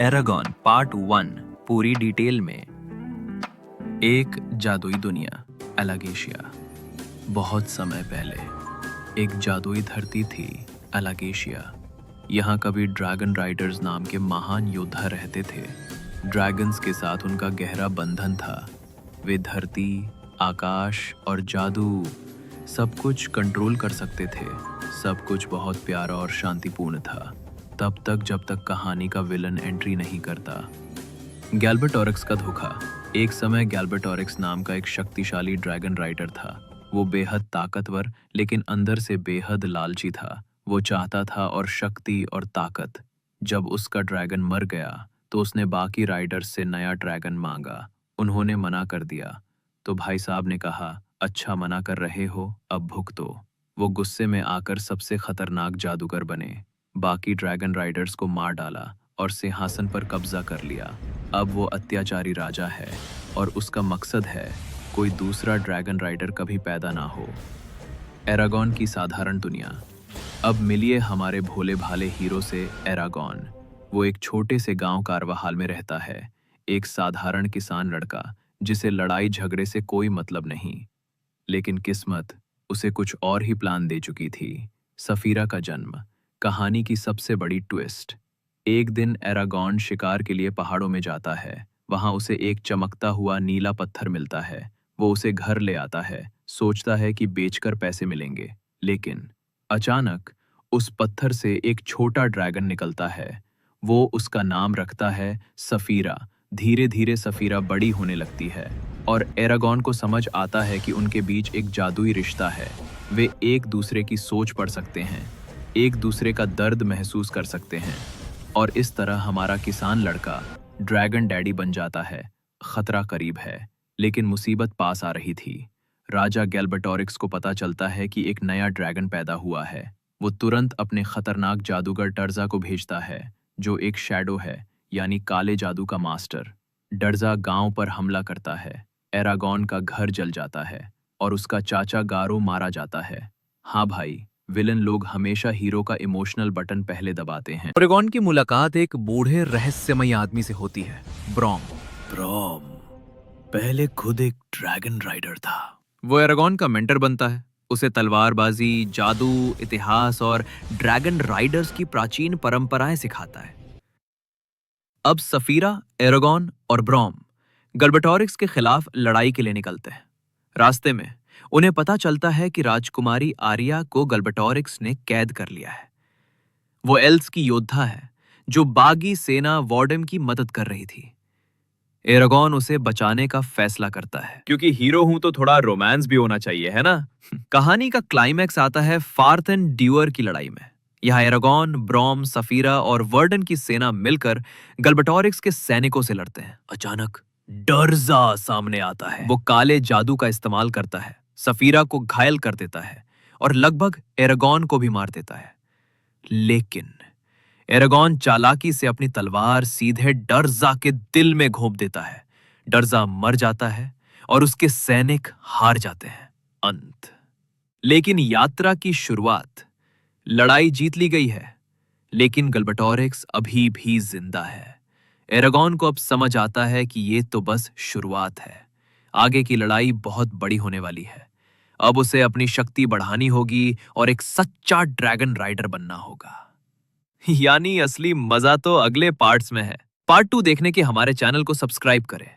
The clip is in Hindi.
एरागॉन पार्ट 1 पूरी डिटेल में। एक जादुई दुनिया एलागेशिया। बहुत समय पहले एक जादुई धरती थी एलागेशिया। यहाँ कभी ड्रैगन राइडर्स नाम के महान योद्धा रहते थे। ड्रैगन्स के साथ उनका गहरा बंधन था। वे धरती, आकाश और जादू सब कुछ कंट्रोल कर सकते थे। सब कुछ बहुत प्यारा और शांतिपूर्ण था, तब तक जब तक कहानी का विलन एंट्री नहीं करता। गैल्बेटोरिक्स का धोखा। एक समय गैल्बेटोरिक्स नाम का एक शक्तिशाली ड्रैगन राइडर था। वो बेहद ताकतवर लेकिन अंदर से बेहद लालची था। वो चाहता था और शक्ति और ताकत। जब उसका ड्रैगन मर गया तो उसने बाकी राइडर्स से नया ड्रैगन मांगा। उन्होंने मना कर दिया तो भाई साहब ने कहा, अच्छा मना कर रहे हो, अब भुगतो। वो गुस्से में आकर सबसे खतरनाक जादूगर बने। बाकी ड्रैगन राइडर्स को मार डाला और सिंहासन पर कब्जा कर लिया। अब वो अत्याचारी राजा है और उसका मकसद है कोई दूसरा ड्रैगन राइडर कभी पैदा ना हो। एरागॉन की साधारण दुनिया। अब मिलिए हमारे भोले भाले हीरो से, एरागॉन। वो एक छोटे से गांव कारवाहाल में रहता है। एक साधारण किसान लड़का जिसे लड़ाई झगड़े से कोई मतलब नहीं। लेकिन किस्मत उसे कुछ और ही प्लान दे चुकी थी। सफीरा का जन्म। कहानी की सबसे बड़ी ट्विस्ट। एक दिन एरागॉन शिकार के लिए पहाड़ों में जाता है। वहां उसे एक चमकता हुआ नीला पत्थर मिलता है। वो उसे घर ले आता है, सोचता है कि बेचकर पैसे मिलेंगे। लेकिन अचानक उस पत्थर से एक छोटा ड्रैगन निकलता है। वो उसका नाम रखता है सफीरा। धीरे धीरे सफीरा बड़ी होने लगती है और एरागॉन को समझ आता है कि उनके बीच एक जादुई रिश्ता है। वे एक दूसरे की सोच पढ़ सकते हैं, एक दूसरे का दर्द महसूस कर सकते हैं और इस तरह हमारा किसान लड़का ड्रैगन डैडी बन जाता है। खतरा करीब है लेकिन मुसीबत पास आ रही थी। राजा गैल्बेटोरिक्स को पता चलता है कि एक नया ड्रैगन पैदा हुआ है। वो तुरंत अपने खतरनाक जादूगर डर्जा को भेजता है, जो एक शैडो है, यानी काले जादू का मास्टर। डर्जा गांव पर हमला करता है। एरागॉन का घर जल जाता है और उसका चाचा गारो मारा जाता है। हाँ भाई, विलन लोग हमेशा हीरो का इमोशनल बटन पहले दबाते हैं। एरागॉन की मुलाकात एक बूढ़े रहस्यमयी आदमी से होती है, ब्रॉम। ब्रॉम पहले खुद एक ड्रैगन राइडर था। वो एरागॉन का मेंटर बनता है। उसे तलवारबाजी, जादू, इतिहास और ड्रैगन राइडर्स की प्राचीन परंपराएं सिखाता है। अब सफीरा, एरागॉन और ब्रॉम गैल्बेटोरिक्स के खिलाफ लड़ाई के लिए निकलते हैं। रास्ते में उन्हें पता चलता है कि राजकुमारी आर्या को गैल्बेटोरिक्स ने कैद कर लिया है। वो एल्स की योद्धा है जो बागी सेना वॉर्डम की मदद कर रही थी। एरागॉन उसे बचाने का फैसला करता है, क्योंकि हीरो हूं तो थोड़ा रोमांस भी होना चाहिए, है ना? कहानी का क्लाइमैक्स आता है फार्थन ड्यूअर की लड़ाई में। यहाँ एरागॉन, ब्रॉम, सफीरा और वर्डन की सेना मिलकर गैल्बेटोरिक्स के सैनिकों से लड़ते हैं। अचानक डर्जा सामने आता है। वो काले जादू का इस्तेमाल करता है, सफीरा को घायल कर देता है और लगभग एरागॉन को भी मार देता है। लेकिन एरागॉन चालाकी से अपनी तलवार सीधे डर्जा के दिल में घोंप देता है। डर्जा मर जाता है और उसके सैनिक हार जाते हैं। अंत। लेकिन यात्रा की शुरुआत। लड़ाई जीत ली गई है लेकिन गैल्बेटोरिक्स अभी भी जिंदा है। एरागॉन को अब समझ आता है कि ये तो बस शुरुआत है। आगे की लड़ाई बहुत बड़ी होने वाली है। अब उसे अपनी शक्ति बढ़ानी होगी और एक सच्चा ड्रैगन राइडर बनना होगा। यानी असली मजा तो अगले पार्ट्स में है। पार्ट 2 देखने के हमारे चैनल को सब्सक्राइब करें।